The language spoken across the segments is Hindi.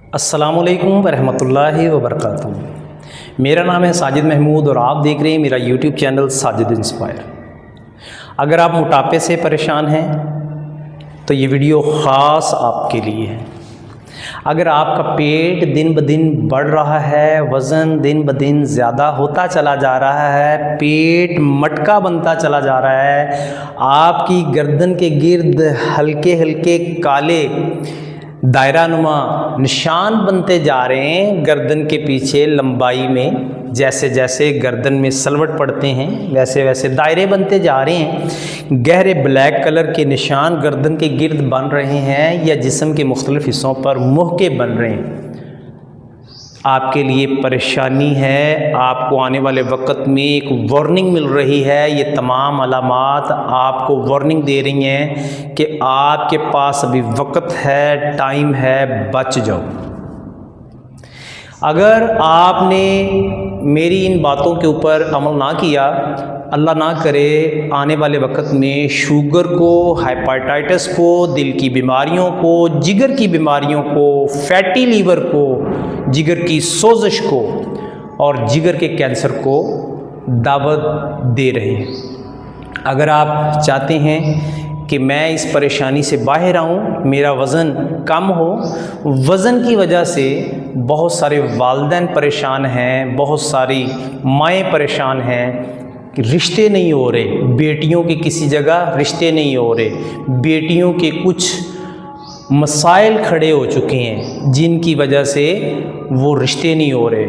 अस्सलामुअलैकुम वरहमतुल्लाहि वबरकातुहू। मेरा नाम है साजिद महमूद और आप देख रहे हैं मेरा यूट्यूब चैनल साजिद इंस्पायर। अगर आप मोटापे से परेशान हैं तो ये वीडियो ख़ास आपके लिए है। अगर आपका पेट दिन ब दिन बढ़ रहा है, वज़न दिन ब दिन ज़्यादा होता चला जा रहा है, पेट मटका बनता चला जा रहा है, आपकी गर्दन के गिर्द हल्के हल्के काले दायरानुमा निशान बनते जा रहे हैं, गर्दन के पीछे लंबाई में जैसे जैसे गर्दन में सलवट पड़ते हैं वैसे वैसे दायरे बनते जा रहे हैं, गहरे ब्लैक कलर के निशान गर्दन के गिर्द बन रहे हैं या जिस्म के मुख्तलिफ हिस्सों पर मुहके बन रहे हैं। आपके लिए परेशानी है, आपको आने वाले वक्त में एक वार्निंग मिल रही है। ये तमाम अलामात आपको वार्निंग दे रही हैं कि आपके पास अभी वक्त है, टाइम है, बच जाओ। अगर आपने मेरी इन बातों के ऊपर अमल ना किया, अल्लाह ना करे आने वाले वक्त में शुगर को, हेपेटाइटिस को, दिल की बीमारियों को, जिगर की बीमारियों को, फैटी लीवर को, जिगर की सोजिश को और जिगर के कैंसर को दावत दे रहे हैं। अगर आप चाहते हैं कि मैं इस परेशानी से बाहर आऊँ, मेरा वज़न कम हो, वज़न की वजह से बहुत सारे वालिदैन परेशान हैं, बहुत सारी माएँ परेशान हैं, रिश्ते नहीं हो रहे, बेटियों के किसी जगह रिश्ते नहीं हो रहे, बेटियों के कुछ मसाइल खड़े हो चुके हैं जिनकी वजह से वो रिश्ते नहीं हो रहे।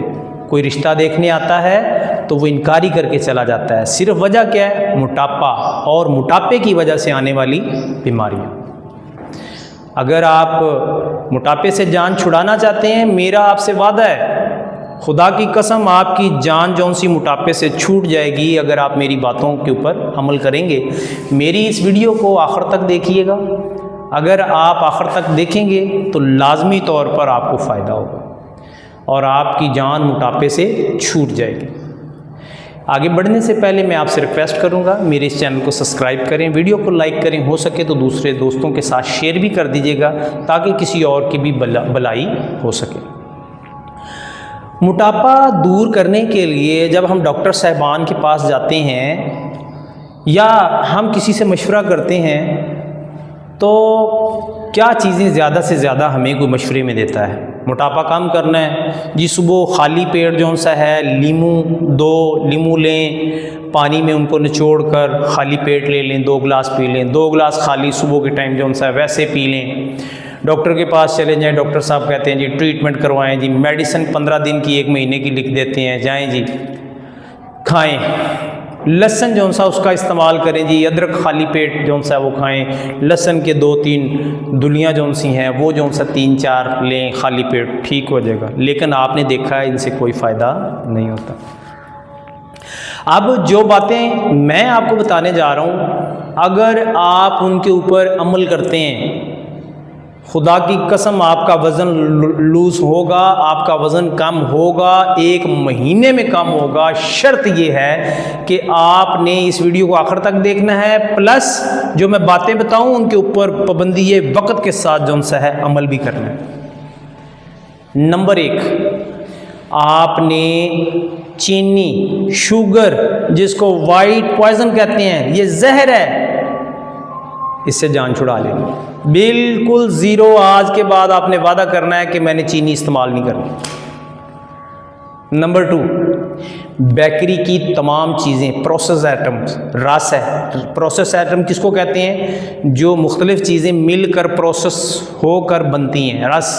कोई रिश्ता देखने आता है तो वो इनकारी करके चला जाता है। सिर्फ वजह क्या है? मोटापा, और मोटापे की वजह से आने वाली बीमारियां। अगर आप मोटापे से जान छुड़ाना चाहते हैं, मेरा आपसे वादा है, खुदा की कसम आपकी जान जौन सी मोटापे से छूट जाएगी अगर आप मेरी बातों के ऊपर अमल करेंगे। मेरी इस वीडियो को आखिर तक देखिएगा। अगर आप आखिर तक देखेंगे तो लाजमी तौर पर आपको फ़ायदा होगा और आपकी जान मोटापे से छूट जाएगी। आगे बढ़ने से पहले मैं आपसे रिक्वेस्ट करूंगा, मेरे इस चैनल को सब्सक्राइब करें, वीडियो को लाइक करें, हो सके तो दूसरे दोस्तों के साथ शेयर भी कर दीजिएगा ताकि किसी और की भी भलाई हो सके। मोटापा दूर करने के लिए जब हम डॉक्टर साहबान के पास जाते हैं या हम किसी से मशवरा करते हैं तो क्या चीज़ें ज़्यादा से ज़्यादा हमें कोई मशवरे में देता है? मोटापा कम करना है जी, सुबह खाली पेट जौन सा है दो लीमू लें, पानी में उनको निचोड़ कर खाली पेट ले लें, 2 गिलास पी लें, 2 गिलास खाली सुबह के टाइम जौन सा है वैसे पी लें। डॉक्टर के पास चले जाएं, डॉक्टर साहब कहते हैं जी ट्रीटमेंट करवाएं जी, मेडिसिन 15 दिन की 1 महीने की लिख देते हैं, जाएं जी खाएं। लहसुन जौन सा उसका इस्तेमाल करें जी, अदरक खाली पेट जौन सा वो खाएं, लहसुन के 2-3 दुलियाँ जौन सी हैं वो जौन सा 3-4 लें खाली पेट, ठीक हो जाएगा। लेकिन आपने देखा है इनसे कोई फ़ायदा नहीं होता। अब जो बातें मैं आपको बताने जा रहा हूँ, अगर आप उनके ऊपर अमल करते हैं, खुदा की कसम आपका वज़न लूज़ होगा, आपका वज़न कम होगा, 1 महीने में कम होगा। शर्त ये है कि आपने इस वीडियो को आखिर तक देखना है, प्लस जो मैं बातें बताऊं उनके ऊपर पाबंदी ये वक्त के साथ जौन सा है अमल भी करना है। नंबर 1, आपने चीनी, शुगर, जिसको वाइट पॉइजन कहते हैं, ये जहर है, इससे जान छुड़ा लेनी। बिल्कुल ज़ीरो। आज के बाद आपने वादा करना है कि मैंने चीनी इस्तेमाल नहीं करनी। नंबर 2, बेकरी की तमाम चीज़ें, प्रोसेस आइटम्स, रस है, प्रोसेस आइटम किसको कहते हैं? जो मुख्तलिफ़ चीज़ें मिलकर प्रोसेस होकर बनती हैं। रस,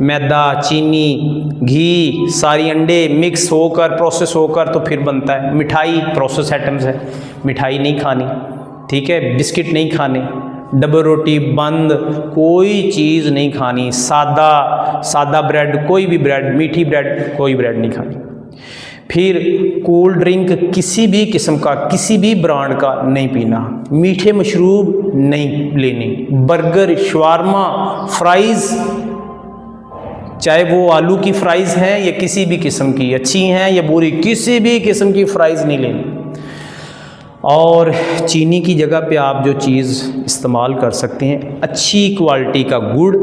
मैदा, चीनी, घी, सारी अंडे मिक्स होकर प्रोसेस होकर तो फिर बनता है। मिठाई प्रोसेस आइटम्स है, मिठाई नहीं खानी, ठीक है। बिस्किट नहीं खाने, डबल रोटी बंद, कोई चीज़ नहीं खानी। सादा ब्रेड, कोई भी ब्रेड, मीठी ब्रेड, कोई ब्रेड नहीं खानी। फिर कोल्ड ड्रिंक किसी भी किस्म का, किसी भी ब्रांड का नहीं पीना। मीठे मशरूब नहीं लेने। बर्गर, शवारमा, फ्राइज़, चाहे वो आलू की फ़्राइज़ हैं या किसी भी किस्म की, अच्छी हैं या बुरी, किसी भी किस्म की फ़्राइज़ नहीं लेनी। और चीनी की जगह पे आप जो चीज़ इस्तेमाल कर सकते हैं, अच्छी क्वालिटी का गुड़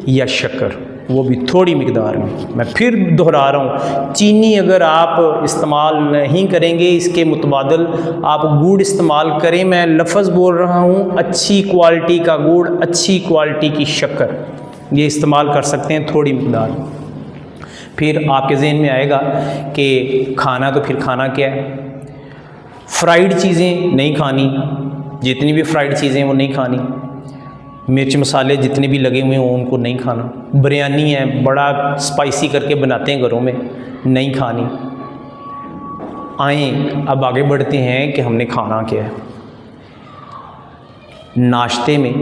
या शक्कर, वो भी थोड़ी मिकदार में। मैं फिर दोहरा रहा हूँ, चीनी अगर आप इस्तेमाल नहीं करेंगे, इसके मुतबादल आप गुड़ इस्तेमाल करें। मैं लफ्ज़ बोल रहा हूँ, अच्छी क्वालिटी का गुड़, अच्छी क्वालिटी की शक्कर, ये इस्तेमाल कर सकते हैं थोड़ी मिकदार। फिर आपके जहन में आएगा कि खाना तो फिर खाना क्या है। फ्राइड चीज़ें नहीं खानी, जितनी भी फ्राइड चीज़ें वो नहीं खानी। मिर्च मसाले जितने भी लगे हुए हों उनको नहीं खाना। बिरयानी है, बड़ा स्पाइसी करके बनाते हैं घरों में, नहीं खानी। आए अब आगे बढ़ते हैं कि हमने खाना क्या है। नाश्ते में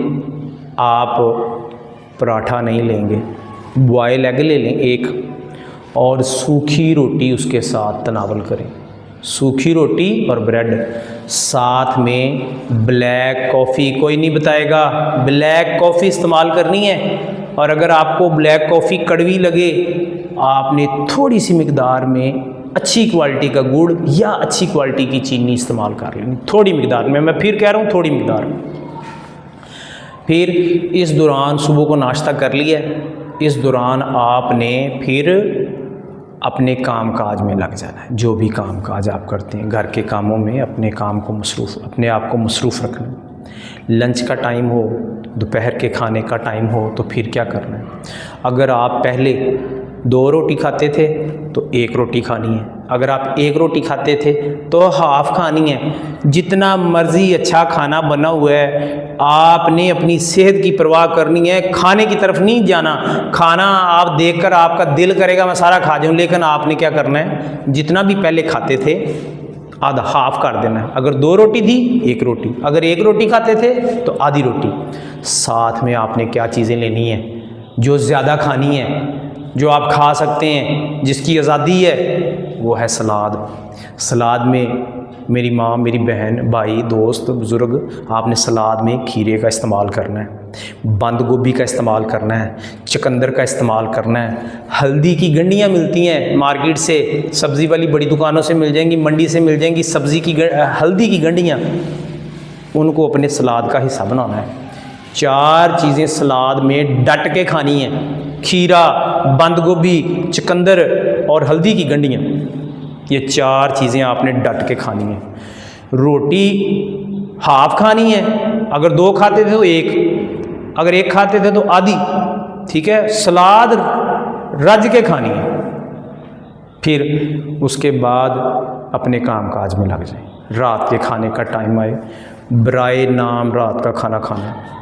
आप पराठा नहीं लेंगे, बॉयल एग ले लें एक, और सूखी रोटी उसके साथ तनावल करें। सूखी रोटी और ब्रेड, साथ में ब्लैक कॉफ़ी। कोई नहीं बताएगा, ब्लैक कॉफ़ी इस्तेमाल करनी है। और अगर आपको ब्लैक कॉफ़ी कड़वी लगे, आपने थोड़ी सी मिकदार में अच्छी क्वालिटी का गुड़ या अच्छी क्वालिटी की चीनी इस्तेमाल कर लेनी, थोड़ी मिकदार में। मैं फिर कह रहा हूँ, थोड़ी मिकदार में। फिर इस दौरान सुबह को नाश्ता कर लिया, इस दौरान आपने फिर अपने काम काज में लग जाना है। जो भी काम काज आप करते हैं, घर के कामों में अपने काम को अपने आप को मसरूफ़ रखना। लंच का टाइम हो, दोपहर के खाने का टाइम हो, तो फिर क्या करना है। अगर आप पहले 2 रोटी खाते थे तो 1 रोटी खानी है। अगर आप 1 रोटी खाते थे तो हाफ़ खानी है। जितना मर्ज़ी अच्छा खाना बना हुआ है, आपने अपनी सेहत की परवाह करनी है, खाने की तरफ नहीं जाना। खाना आप देखकर आपका दिल करेगा मैं सारा खा जाऊँ, लेकिन आपने क्या करना है, जितना भी पहले खाते थे आधा हाफ़ कर देना है। अगर 2 रोटी थी 1 रोटी, अगर 1 रोटी खाते थे तो आधी रोटी। साथ में आपने क्या चीज़ें लेनी है जो ज़्यादा खानी है, जो आप खा सकते हैं, जिसकी आज़ादी है, वो है सलाद। सलाद में मेरी माँ, मेरी बहन, भाई, दोस्त, बुज़ुर्ग, आपने सलाद में खीरे का इस्तेमाल करना है, बंद गोभी का इस्तेमाल करना है, चुकंदर का इस्तेमाल करना है। हल्दी की गंडियाँ मिलती हैं मार्केट से, सब्ज़ी वाली बड़ी दुकानों से मिल जाएंगी, मंडी से मिल जाएंगी हल्दी की गंडियाँ, उनको अपने सलाद का हिस्सा बनाना है। 4 चीज़ें सलाद में डट के खानी हैं, खीरा, बंद गोभी, चुकंदर और हल्दी की गंडियाँ। ये 4 चीज़ें आपने डट के खानी है। रोटी हाफ़ खानी है, अगर 2 खाते थे तो 1, अगर 1 खाते थे तो आधी, ठीक है। सलाद रज के खानी है। फिर उसके बाद अपने काम काज में लग जाए। रात के खाने का टाइम आए, बराए नाम रात का खाना खाना है।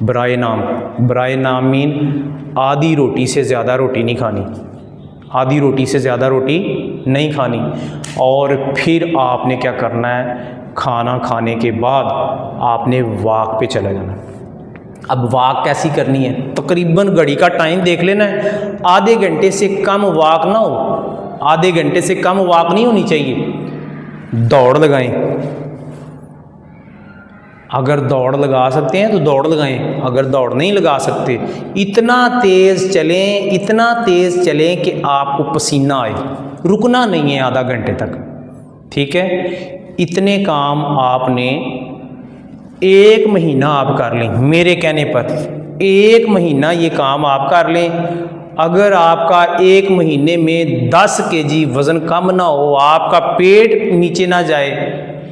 बराए नाम मीन आधी रोटी से ज़्यादा रोटी नहीं खानी, आधी रोटी से ज़्यादा रोटी नहीं खानी। और फिर आपने क्या करना है, खाना खाने के बाद आपने वॉक पे चला जाना। अब वॉक कैसी करनी है, तकरीबन घड़ी का टाइम देख लेना है, आधे घंटे से कम वॉक ना हो, आधे घंटे से कम वॉक नहीं होनी चाहिए। दौड़ लगाएं, अगर दौड़ लगा सकते हैं तो दौड़ लगाएं, अगर दौड़ नहीं लगा सकते इतना तेज़ चलें कि आपको पसीना आए, रुकना नहीं है आधा घंटे तक, ठीक है। इतने काम आपने 1 महीना आप कर लें, मेरे कहने पर 1 महीना ये काम आप कर लें। अगर आपका 1 महीने में 10 kg वज़न कम ना हो, आपका पेट नीचे ना जाए,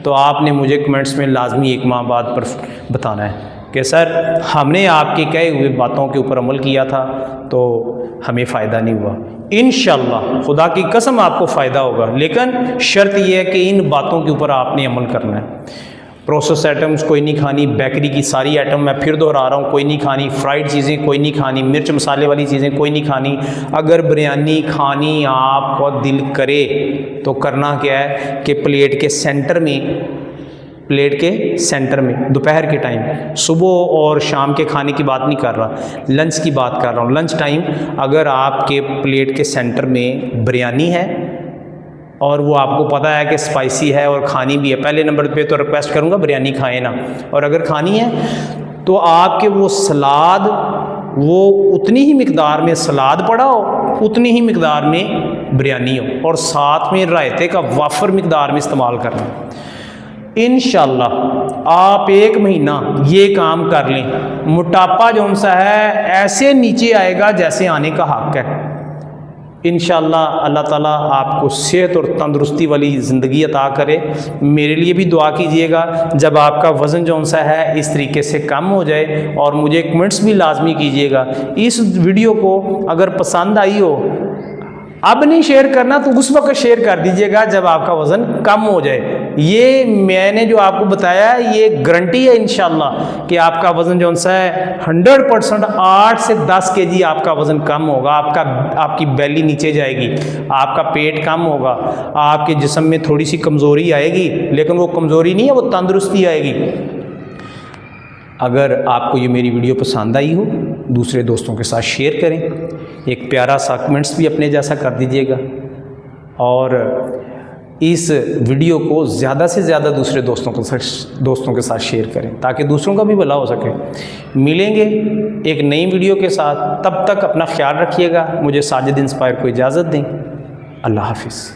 तो आपने मुझे कमेंट्स में लाजमी 1 माह बाद पर बताना है कि सर हमने आपके कहे हुए बातों के ऊपर अमल किया था तो हमें फ़ायदा नहीं हुआ। इंशाअल्लाह खुदा की कसम आपको फ़ायदा होगा, लेकिन शर्त यह है कि इन बातों के ऊपर आपने अमल करना है। प्रोसेस आइटम्स कोई नहीं खानी, बेकरी की सारी आइटम मैं फिर दोहरा रहा हूँ कोई नहीं खानी, फ्राइड चीज़ें कोई नहीं खानी, मिर्च मसाले वाली चीज़ें कोई नहीं खानी। अगर बिरयानी खानी आपको दिल करे तो करना क्या है कि प्लेट के सेंटर में दोपहर के टाइम, सुबह और शाम के खाने की बात नहीं कर रहा, लंच की बात कर रहा हूँ। लंच टाइम अगर आपके प्लेट के सेंटर में बिरयानी है और वो आपको पता है कि स्पाइसी है और खानी भी है, पहले नंबर पे तो रिक्वेस्ट करूँगा बिरयानी खाएं ना, और अगर खानी है तो आपके वो सलाद, वो उतनी ही मिकदार में सलाद पड़ा हो, उतनी ही मिकदार में बिरयानी हो, और साथ में रायते का वाफर मिकदार में इस्तेमाल करना। इंशाल्लाह आप 1 महीना ये काम कर लें, मोटापा जो सा है ऐसे नीचे आएगा जैसे आने का हक है। इंशाल्लाह अल्लाह ताला आपको सेहत और तंदुरुस्ती वाली ज़िंदगी अता करे। मेरे लिए भी दुआ कीजिएगा जब आपका वज़न जो सा है इस तरीके से कम हो जाए, और मुझे कमेंट्स भी लाजमी कीजिएगा। इस वीडियो को अगर पसंद आई हो, अब नहीं शेयर करना तो उस वक्त शेयर कर दीजिएगा जब आपका वज़न कम हो जाए। ये मैंने जो आपको बताया ये गारंटी है इंशाल्लाह कि आपका वज़न जो सा है 100% 8 से 10 kg आपका वज़न कम होगा। आपकी बेली नीचे जाएगी, आपका पेट कम होगा, आपके जिस्म में थोड़ी सी कमज़ोरी आएगी, लेकिन वो कमज़ोरी नहीं है, वो तंदुरुस्ती आएगी। अगर आपको ये मेरी वीडियो पसंद आई हो, दूसरे दोस्तों के साथ शेयर करें, एक प्यारा सा कमेंट्स भी अपने जैसा कर दीजिएगा, और इस वीडियो को ज़्यादा से ज़्यादा दूसरे दोस्तों के साथ शेयर करें ताकि दूसरों का भी भला हो सके। मिलेंगे एक नई वीडियो के साथ, तब तक अपना ख्याल रखिएगा। मुझे साजिद इंस्पायर को इजाज़त दें। अल्लाह हाफिज़।